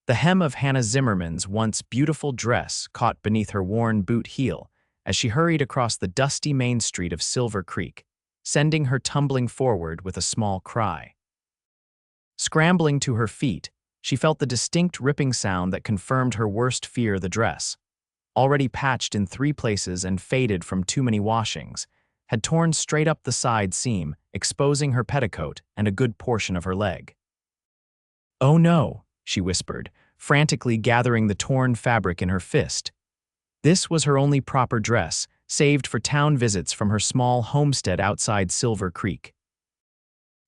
The hem of Hannah Zimmerman's once beautiful dress caught beneath her worn boot heel as she hurried across the dusty main street of Silver Creek, sending her tumbling forward with a small cry. Scrambling to her feet, she felt the distinct ripping sound that confirmed her worst fear: the dress, already patched in 3 places and faded from too many washings, had torn straight up the side seam, exposing her petticoat and a good portion of her leg. "Oh no," she whispered, frantically gathering the torn fabric in her fist. This was her only proper dress, saved for town visits from her small homestead outside Silver Creek.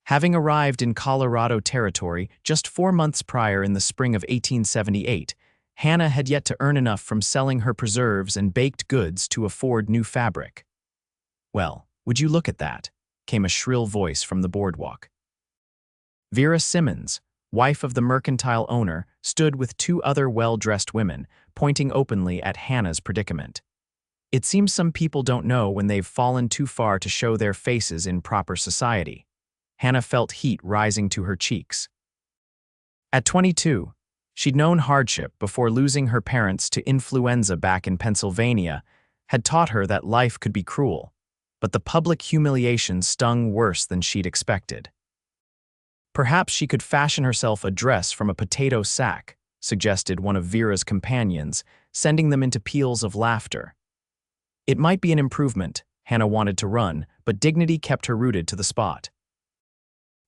Having arrived in Colorado Territory just 4 months prior in the spring of 1878, Hannah had yet to earn enough from selling her preserves and baked goods to afford new fabric. "Well, would you look at that?" came a shrill voice from the boardwalk. Vera Simmons, wife of the mercantile owner, stood with 2 other well-dressed women, pointing openly at Hannah's predicament. It seems some people don't know when they've fallen too far to show their faces in proper society. Hannah felt heat rising to her cheeks. At 22, she'd known hardship before losing her parents to influenza back in Pennsylvania, had taught her that life could be cruel, but the public humiliation stung worse than she'd expected. Perhaps she could fashion herself a dress from a potato sack, suggested one of Vera's companions, sending them into peals of laughter. It might be an improvement. Hannah wanted to run, but dignity kept her rooted to the spot.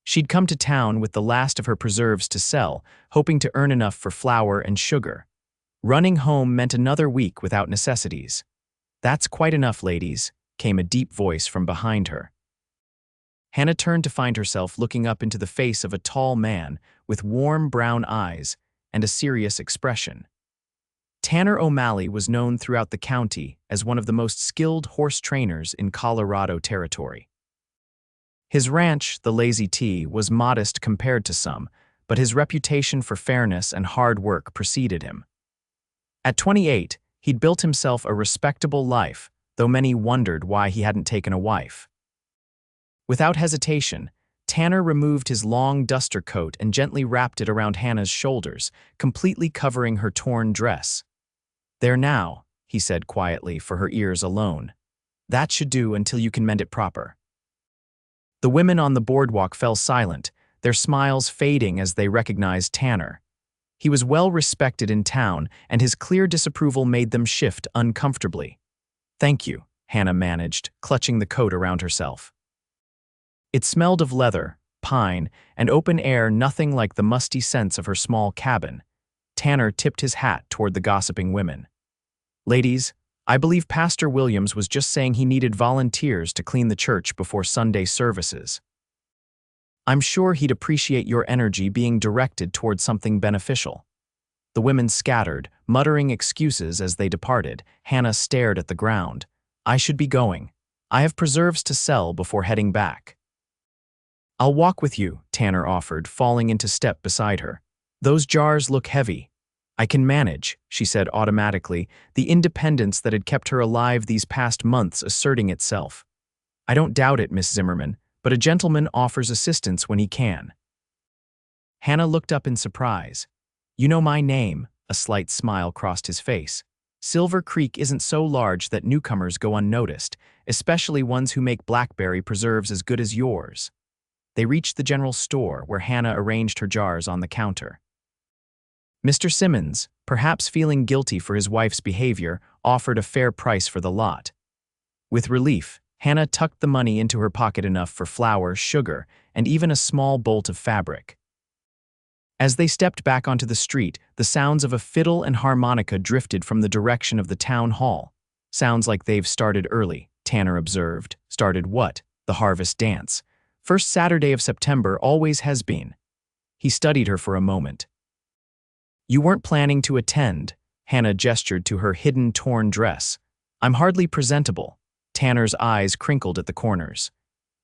She'd come to town with the last of her preserves to sell, hoping to earn enough for flour and sugar. Running home meant another week without necessities. "That's quite enough, ladies," came a deep voice from behind her. Hannah turned to find herself looking up into the face of a tall man with warm brown eyes and a serious expression. Tanner O'Malley was known throughout the county as one of the most skilled horse trainers in Colorado Territory. His ranch, the Lazy T, was modest compared to some, but his reputation for fairness and hard work preceded him. At 28, he'd built himself a respectable life, though many wondered why he hadn't taken a wife. Without hesitation, Tanner removed his long duster coat and gently wrapped it around Hannah's shoulders, completely covering her torn dress. "There now," he said quietly for her ears alone. "That should do until you can mend it proper." The women on the boardwalk fell silent, their smiles fading as they recognized Tanner. He was well respected in town, and his clear disapproval made them shift uncomfortably. "Thank you," Hannah managed, clutching the coat around herself. It smelled of leather, pine, and open air, nothing like the musty scents of her small cabin. Tanner tipped his hat toward the gossiping women. "Ladies, I believe Pastor Williams was just saying he needed volunteers to clean the church before Sunday services. I'm sure he'd appreciate your energy being directed toward something beneficial." The women scattered, muttering excuses as they departed. Hannah stared at the ground. "I should be going. I have preserves to sell before heading back." "I'll walk with you," Tanner offered, falling into step beside her. "Those jars look heavy." "I can manage," she said automatically, the independence that had kept her alive these past months asserting itself. "I don't doubt it, Miss Zimmerman, but a gentleman offers assistance when he can." Hannah looked up in surprise. "You know my name," a slight smile crossed his face. "Silver Creek isn't so large that newcomers go unnoticed, especially ones who make blackberry preserves as good as yours." They reached the general store, where Hannah arranged her jars on the counter. Mr. Simmons, perhaps feeling guilty for his wife's behavior, offered a fair price for the lot. With relief, Hannah tucked the money into her pocket, enough for flour, sugar, and even a small bolt of fabric. As they stepped back onto the street, the sounds of a fiddle and harmonica drifted from the direction of the town hall. "Sounds like they've started early," Tanner observed. "Started what?" "The harvest dance. First Saturday of September, always has been." He studied her for a moment. "You weren't planning to attend," Hannah gestured to her hidden torn dress. "I'm hardly presentable." Tanner's eyes crinkled at the corners.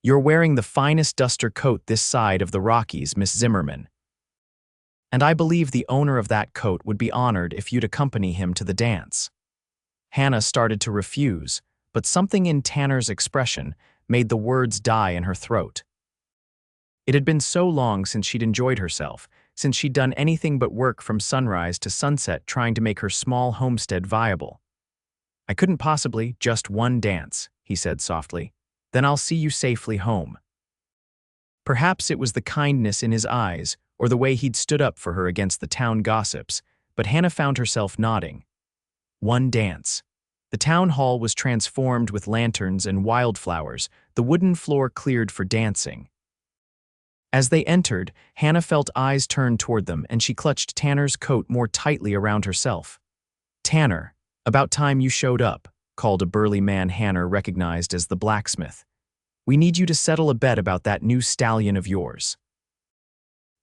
"You're wearing the finest duster coat this side of the Rockies, Miss Zimmerman. And I believe the owner of that coat would be honored if you'd accompany him to the dance." Hannah started to refuse, but something in Tanner's expression made the words die in her throat. It had been so long since she'd enjoyed herself, since she'd done anything but work from sunrise to sunset trying to make her small homestead viable. "I couldn't possibly, just one dance," he said softly. "Then I'll see you safely home." Perhaps it was the kindness in his eyes or the way he'd stood up for her against the town gossips, but Hannah found herself nodding. One dance. The town hall was transformed with lanterns and wildflowers, the wooden floor cleared for dancing. As they entered, Hannah felt eyes turn toward them and she clutched Tanner's coat more tightly around herself. "Tanner, about time you showed up," called a burly man Hannah recognized as the blacksmith. "We need you to settle a bet about that new stallion of yours."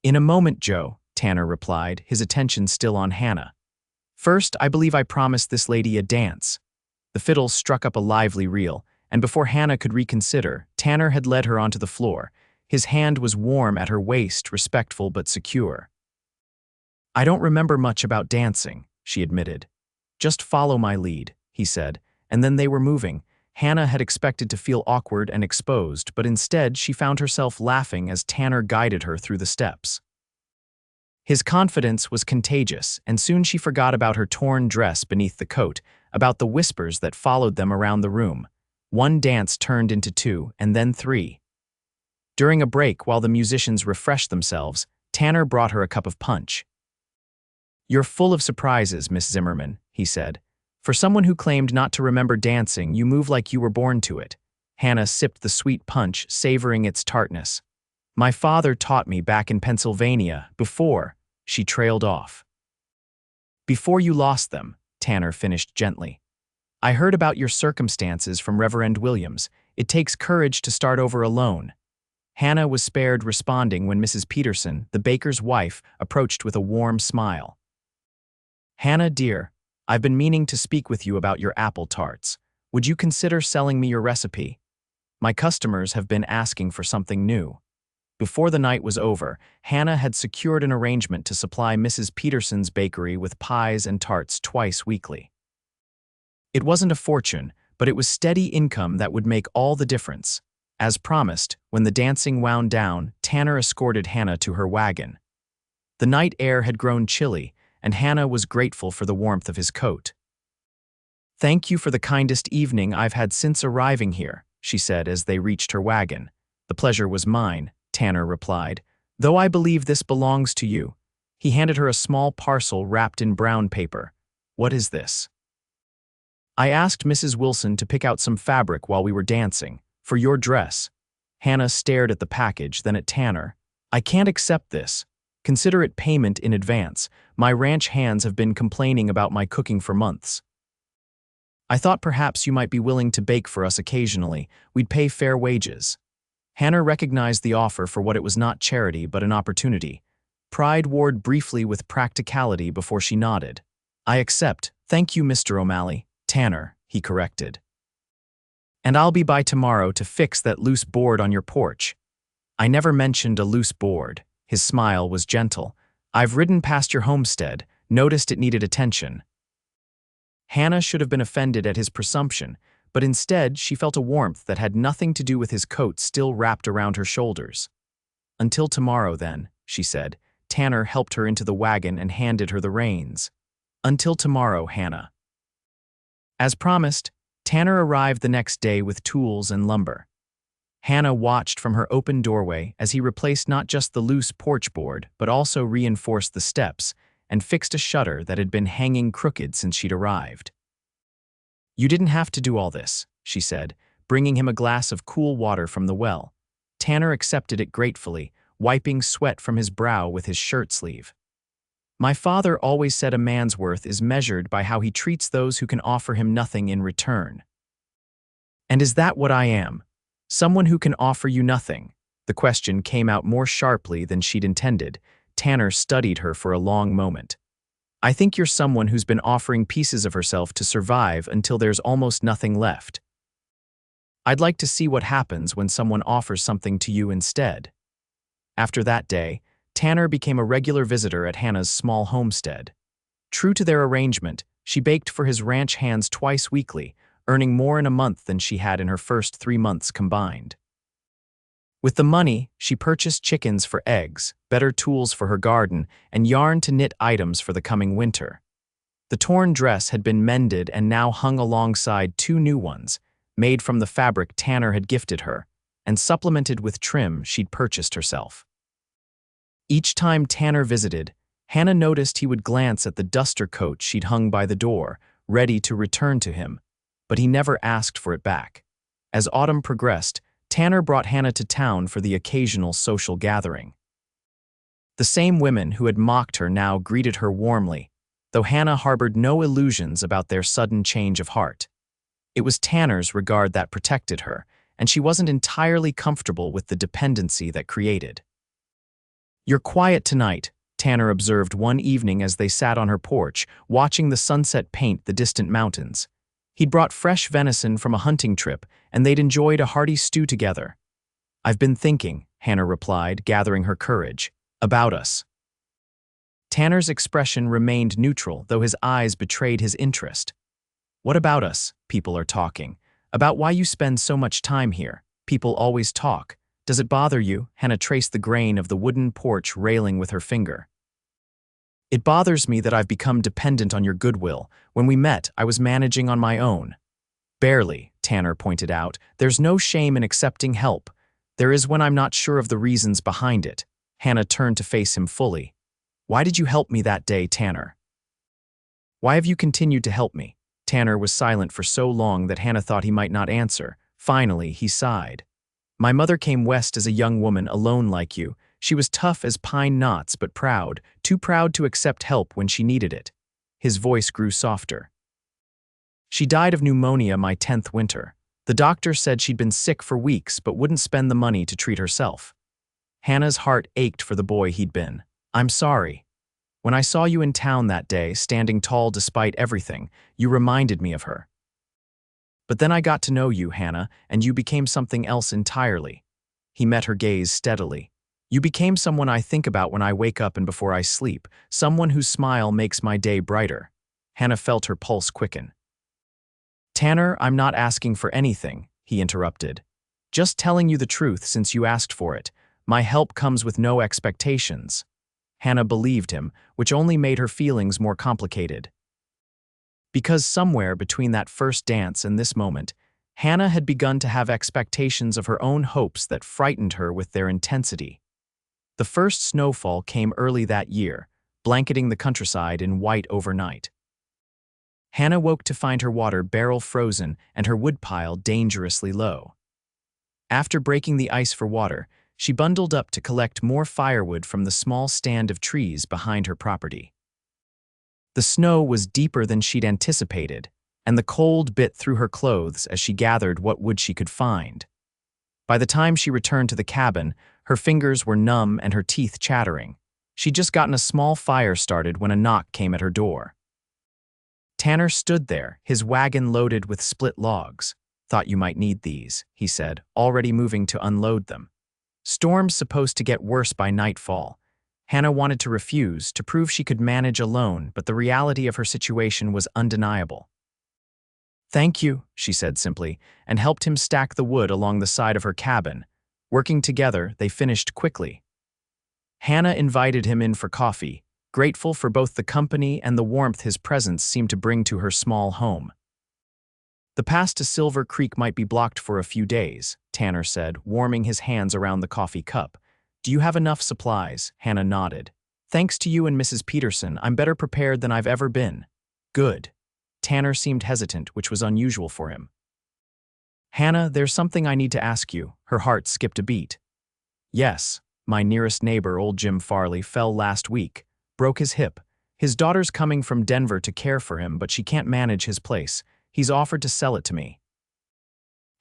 "In a moment, Joe," Tanner replied, his attention still on Hannah. "First, I believe I promised this lady a dance." The fiddle struck up a lively reel, and before Hannah could reconsider, Tanner had led her onto the floor. His hand was warm at her waist, respectful but secure. "I don't remember much about dancing," she admitted. "Just follow my lead," he said, and then they were moving. Hannah had expected to feel awkward and exposed, but instead she found herself laughing as Tanner guided her through the steps. His confidence was contagious, and soon she forgot about her torn dress beneath the coat, about the whispers that followed them around the room. One dance turned into two, and then three. During a break, while the musicians refreshed themselves, Tanner brought her a cup of punch. "You're full of surprises, Miss Zimmerman," he said. "For someone who claimed not to remember dancing, you move like you were born to it." Hannah sipped the sweet punch, savoring its tartness. "My father taught me back in Pennsylvania, before," she trailed off. "Before you lost them," Tanner finished gently. "I heard about your circumstances from Reverend Williams. It takes courage to start over alone." Hannah was spared responding when Mrs. Peterson, the baker's wife, approached with a warm smile. "Hannah, dear, I've been meaning to speak with you about your apple tarts. Would you consider selling me your recipe? My customers have been asking for something new." Before the night was over, Hannah had secured an arrangement to supply Mrs. Peterson's bakery with pies and tarts twice weekly. It wasn't a fortune, but it was steady income that would make all the difference. As promised, when the dancing wound down, Tanner escorted Hannah to her wagon. The night air had grown chilly, and Hannah was grateful for the warmth of his coat. "Thank you for the kindest evening I've had since arriving here," she said as they reached her wagon. "The pleasure was mine," Tanner replied, "though I believe this belongs to you." He handed her a small parcel wrapped in brown paper. "What is this?" "I asked Mrs. Wilson to pick out some fabric while we were dancing, for your dress." Hannah stared at the package, then at Tanner. "I can't accept this. Consider it payment in advance. My ranch hands have been complaining about my cooking for months." "I thought perhaps you might be willing to bake for us occasionally. We'd pay fair wages." Hannah recognized the offer for what it was, not charity but an opportunity. Pride warred briefly with practicality before she nodded. "I accept. Thank you, Mr. O'Malley." "Tanner," he corrected. "And I'll be by tomorrow to fix that loose board on your porch." "I never mentioned a loose board." His smile was gentle. "I've ridden past your homestead, noticed it needed attention." Hannah should have been offended at his presumption, but instead she felt a warmth that had nothing to do with his coat still wrapped around her shoulders. "Until tomorrow, then," she said. Tanner helped her into the wagon and handed her the reins. "Until tomorrow, Hannah." As promised, Tanner arrived the next day with tools and lumber. Hannah watched from her open doorway as he replaced not just the loose porch board, but also reinforced the steps and fixed a shutter that had been hanging crooked since she'd arrived. "You didn't have to do all this," she said, bringing him a glass of cool water from the well. Tanner accepted it gratefully, wiping sweat from his brow with his shirt sleeve. "My father always said a man's worth is measured by how he treats those who can offer him nothing in return." "And is that what I am? Someone who can offer you nothing?" The question came out more sharply than she'd intended. Tanner studied her for a long moment. "I think you're someone who's been offering pieces of herself to survive until there's almost nothing left. I'd like to see what happens when someone offers something to you instead." After that day, Tanner became a regular visitor at Hannah's small homestead. True to their arrangement, she baked for his ranch hands twice weekly, earning more in a month than she had in her first 3 months combined. With the money, she purchased chickens for eggs, better tools for her garden, and yarn to knit items for the coming winter. The torn dress had been mended and now hung alongside two new ones, made from the fabric Tanner had gifted her, and supplemented with trim she'd purchased herself. Each time Tanner visited, Hannah noticed he would glance at the duster coat she'd hung by the door, ready to return to him, but he never asked for it back. As autumn progressed, Tanner brought Hannah to town for the occasional social gathering. The same women who had mocked her now greeted her warmly, though Hannah harbored no illusions about their sudden change of heart. It was Tanner's regard that protected her, and she wasn't entirely comfortable with the dependency that created. "You're quiet tonight," Tanner observed one evening as they sat on her porch, watching the sunset paint the distant mountains. He'd brought fresh venison from a hunting trip, and they'd enjoyed a hearty stew together. "I've been thinking," Hannah replied, gathering her courage, "about us." Tanner's expression remained neutral, though his eyes betrayed his interest. "What about us? People are talking. About why you spend so much time here. People always talk. Does it bother you?" Hannah traced the grain of the wooden porch railing with her finger. "It bothers me that I've become dependent on your goodwill. When we met, I was managing on my own." "Barely," Tanner pointed out. "There's no shame in accepting help. There is when I'm not sure of the reasons behind it." Hannah turned to face him fully. "Why did you help me that day, Tanner? Why have you continued to help me?" Tanner was silent for so long that Hannah thought he might not answer. Finally, he sighed. "My mother came west as a young woman, alone like you. She was tough as pine knots but proud, too proud to accept help when she needed it." His voice grew softer. "She died of pneumonia my 10th winter. The doctor said she'd been sick for weeks but wouldn't spend the money to treat herself." Hannah's heart ached for the boy he'd been. "I'm sorry. When I saw you in town that day, standing tall despite everything, you reminded me of her. But then I got to know you, Hannah, and you became something else entirely." He met her gaze steadily. "You became someone I think about when I wake up and before I sleep, someone whose smile makes my day brighter." Hannah felt her pulse quicken. "Tanner, I'm not asking for anything," he interrupted. "Just telling you the truth since you asked for it. My help comes with no expectations." Hannah believed him, which only made her feelings more complicated. Because somewhere between that first dance and this moment, Hannah had begun to have expectations of her own hopes that frightened her with their intensity. The first snowfall came early that year, blanketing the countryside in white overnight. Hannah woke to find her water barrel frozen and her woodpile dangerously low. After breaking the ice for water, she bundled up to collect more firewood from the small stand of trees behind her property. The snow was deeper than she'd anticipated, and the cold bit through her clothes as she gathered what wood she could find. By the time she returned to the cabin, her fingers were numb and her teeth chattering. She'd just gotten a small fire started when a knock came at her door. Tanner stood there, his wagon loaded with split logs. "Thought you might need these," he said, already moving to unload them. Storm's supposed to get worse by nightfall. Hannah wanted to refuse, to prove she could manage alone, but the reality of her situation was undeniable. "Thank you," she said simply, and helped him stack the wood along the side of her cabin. Working together, they finished quickly. Hannah invited him in for coffee, grateful for both the company and the warmth his presence seemed to bring to her small home. "The pass to Silver Creek might be blocked for a few days," Tanner said, warming his hands around the coffee cup. "Do you have enough supplies?" Hannah nodded. "Thanks to you and Mrs. Peterson, I'm better prepared than I've ever been." "Good." Tanner seemed hesitant, which was unusual for him. "Hannah, there's something I need to ask you." Her heart skipped a beat. "Yes, my nearest neighbor, old Jim Farley, fell last week, broke his hip. His daughter's coming from Denver to care for him, but she can't manage his place. He's offered to sell it to me."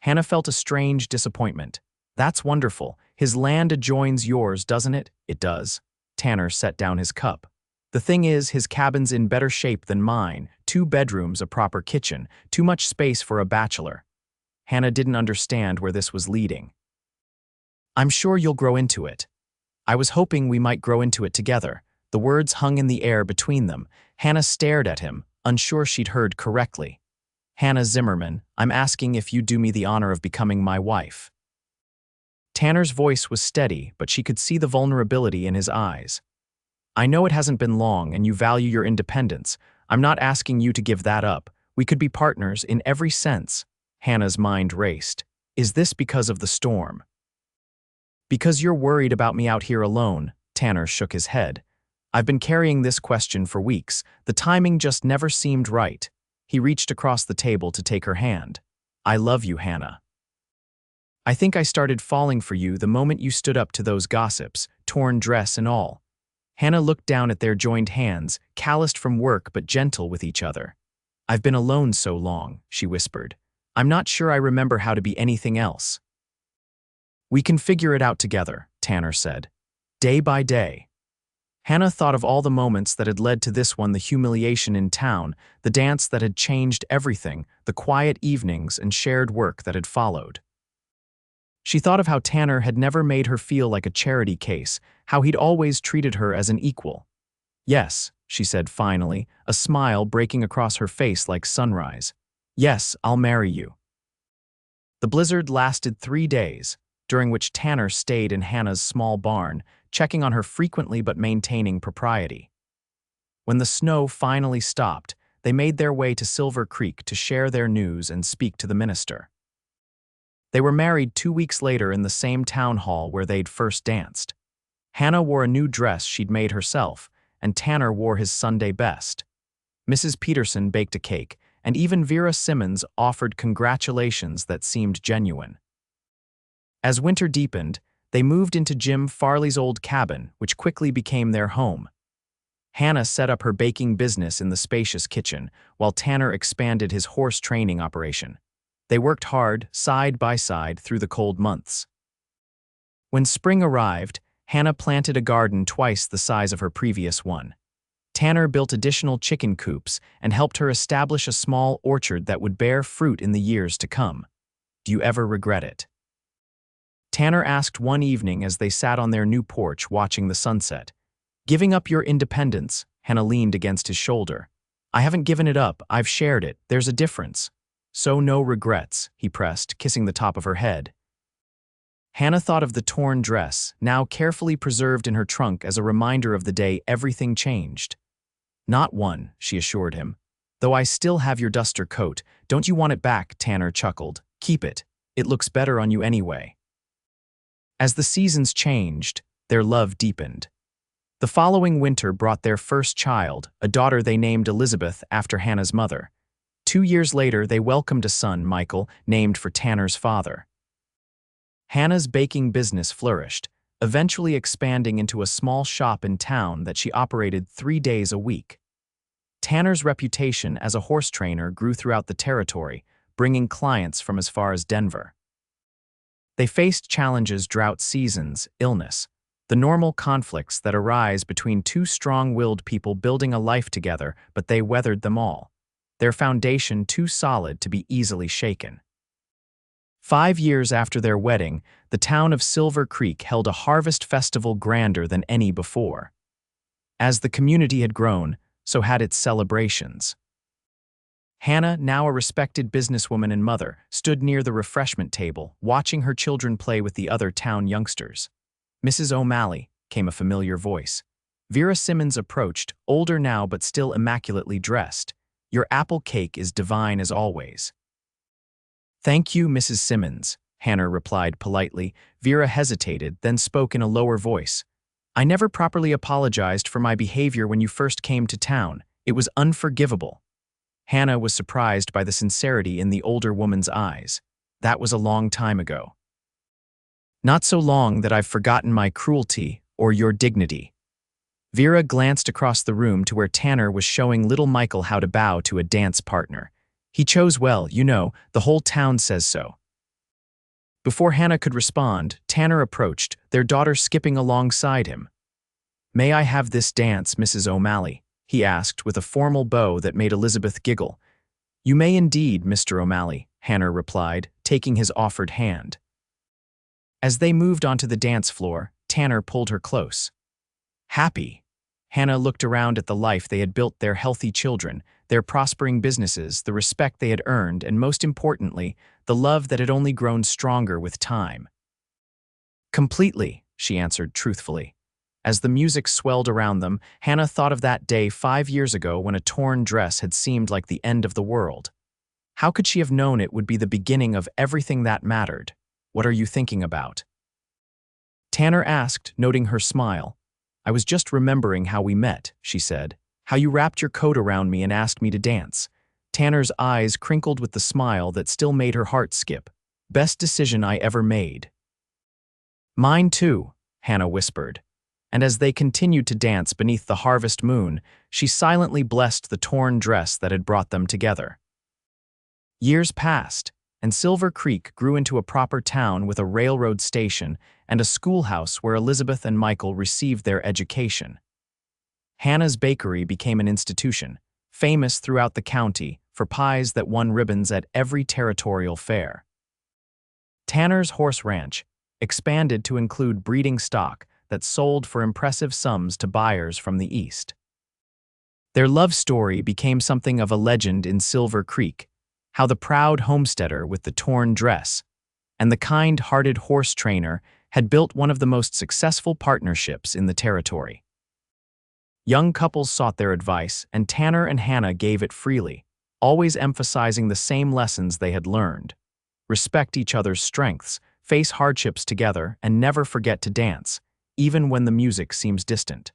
Hannah felt a strange disappointment. "That's wonderful. His land adjoins yours, doesn't it?" "It does." Tanner set down his cup. "The thing is, his cabin's in better shape than mine. 2 bedrooms, a proper kitchen, too much space for a bachelor." Hannah didn't understand where this was leading. "I'm sure you'll grow into it." "I was hoping we might grow into it together." The words hung in the air between them. Hannah stared at him, unsure she'd heard correctly. "Hannah Zimmerman, I'm asking if you do me the honor of becoming my wife." Tanner's voice was steady, but she could see the vulnerability in his eyes. I know it hasn't been long and you value your independence. I'm not asking you to give that up. We could be partners in every sense. Hannah's mind raced. Is this because of the storm? Because you're worried about me out here alone, Tanner shook his head. I've been carrying this question for weeks. The timing just never seemed right. He reached across the table to take her hand. I love you, Hannah. I think I started falling for you the moment you stood up to those gossips, torn dress and all. Hannah looked down at their joined hands, calloused from work but gentle with each other. I've been alone so long, she whispered. I'm not sure I remember how to be anything else. We can figure it out together, Tanner said. Day by day. Hannah thought of all the moments that had led to this one, the humiliation in town, the dance that had changed everything, the quiet evenings and shared work that had followed. She thought of how Tanner had never made her feel like a charity case, how he'd always treated her as an equal. Yes, she said finally, a smile breaking across her face like sunrise. Yes, I'll marry you. The blizzard lasted 3 days, during which Tanner stayed in Hannah's small barn, checking on her frequently but maintaining propriety. When the snow finally stopped, they made their way to Silver Creek to share their news and speak to the minister. They were married 2 weeks later in the same town hall where they'd first danced. Hannah wore a new dress she'd made herself, and Tanner wore his Sunday best. Mrs. Peterson baked a cake, and even Vera Simmons offered congratulations that seemed genuine. As winter deepened, they moved into Jim Farley's old cabin, which quickly became their home. Hannah set up her baking business in the spacious kitchen, while Tanner expanded his horse training operation. They worked hard, side by side, through the cold months. When spring arrived, Hannah planted a garden twice the size of her previous one. Tanner built additional chicken coops and helped her establish a small orchard that would bear fruit in the years to come. Do you ever regret it? Tanner asked one evening as they sat on their new porch watching the sunset. Giving up your independence, Hannah leaned against his shoulder. I haven't given it up, I've shared it, there's a difference. So no regrets, he pressed, kissing the top of her head. Hannah thought of the torn dress, now carefully preserved in her trunk as a reminder of the day everything changed. Not one, she assured him. Though I still have your duster coat, don't you want it back, Tanner chuckled. Keep it. It looks better on you anyway. As the seasons changed, their love deepened. The following winter brought their first child, a daughter they named Elizabeth after Hannah's mother. 2 years later, they welcomed a son, Michael, named for Tanner's father. Hannah's baking business flourished, eventually expanding into a small shop in town that she operated 3 days a week. Tanner's reputation as a horse trainer grew throughout the territory, bringing clients from as far as Denver. They faced challenges: drought seasons, illness, the normal conflicts that arise between two strong-willed people building a life together, but they weathered them all. Their foundation too solid to be easily shaken. 5 years after their wedding, the town of Silver Creek held a harvest festival grander than any before. As the community had grown, so had its celebrations. Hannah, now a respected businesswoman and mother, stood near the refreshment table, watching her children play with the other town youngsters. Mrs. O'Malley, came a familiar voice. Vera Simmons approached, older now but still immaculately dressed. Your apple cake is divine as always. Thank you, Mrs. Simmons, Hannah replied politely. Vera hesitated, then spoke in a lower voice. I never properly apologized for my behavior when you first came to town. It was unforgivable. Hannah was surprised by the sincerity in the older woman's eyes. That was a long time ago. Not so long that I've forgotten my cruelty or your dignity. Vera glanced across the room to where Tanner was showing little Michael how to bow to a dance partner. He chose well, you know, the whole town says so. Before Hannah could respond, Tanner approached, their daughter skipping alongside him. May I have this dance, Mrs. O'Malley? He asked with a formal bow that made Elizabeth giggle. You may indeed, Mr. O'Malley, Hannah replied, taking his offered hand. As they moved onto the dance floor, Tanner pulled her close. Happy. Hannah looked around at the life they had built, their healthy children, their prospering businesses, the respect they had earned, and most importantly, the love that had only grown stronger with time. Completely, she answered truthfully. As the music swelled around them, Hannah thought of that day 5 years ago when a torn dress had seemed like the end of the world. How could she have known it would be the beginning of everything that mattered? What are you thinking about? Tanner asked, noting her smile. I was just remembering how we met, she said. How you wrapped your coat around me and asked me to dance. Tanner's eyes crinkled with the smile that still made her heart skip. Best decision I ever made. Mine too, Hannah whispered. And as they continued to dance beneath the harvest moon, she silently blessed the torn dress that had brought them together. Years passed, and Silver Creek grew into a proper town with a railroad station and a schoolhouse where Elizabeth and Michael received their education. Hannah's Bakery became an institution, famous throughout the county for pies that won ribbons at every territorial fair. Tanner's Horse Ranch expanded to include breeding stock that sold for impressive sums to buyers from the East. Their love story became something of a legend in Silver Creek, how the proud homesteader with the torn dress and the kind-hearted horse trainer had built one of the most successful partnerships in the territory. Young couples sought their advice, and Tanner and Hannah gave it freely, always emphasizing the same lessons they had learned. Respect each other's strengths, face hardships together, and never forget to dance, even when the music seems distant.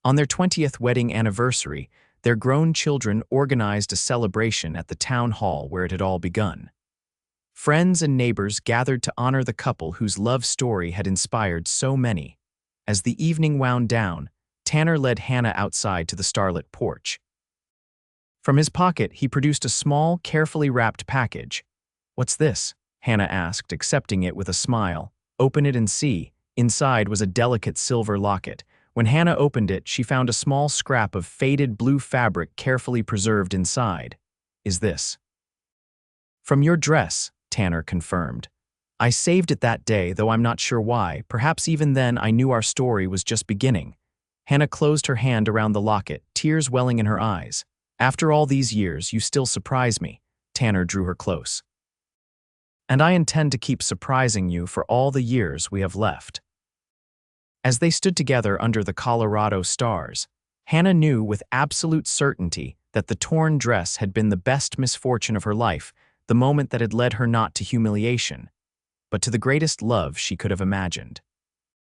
On their 20th wedding anniversary, their grown children organized a celebration at the town hall where it had all begun. Friends and neighbors gathered to honor the couple whose love story had inspired so many. As the evening wound down, Tanner led Hannah outside to the starlit porch. From his pocket, he produced a small, carefully wrapped package. "What's this?" Hannah asked, accepting it with a smile. "Open it and see." Inside was a delicate silver locket. When Hannah opened it, she found a small scrap of faded blue fabric carefully preserved inside. "Is this?" "From your dress," Tanner confirmed. "I saved it that day, though I'm not sure why. Perhaps even then I knew our story was just beginning." Hannah closed her hand around the locket, tears welling in her eyes. "After all these years, you still surprise me." Tanner drew her close. "And I intend to keep surprising you for all the years we have left." As they stood together under the Colorado stars, Hannah knew with absolute certainty that the torn dress had been the best misfortune of her life, the moment that had led her not to humiliation, but to the greatest love she could have imagined.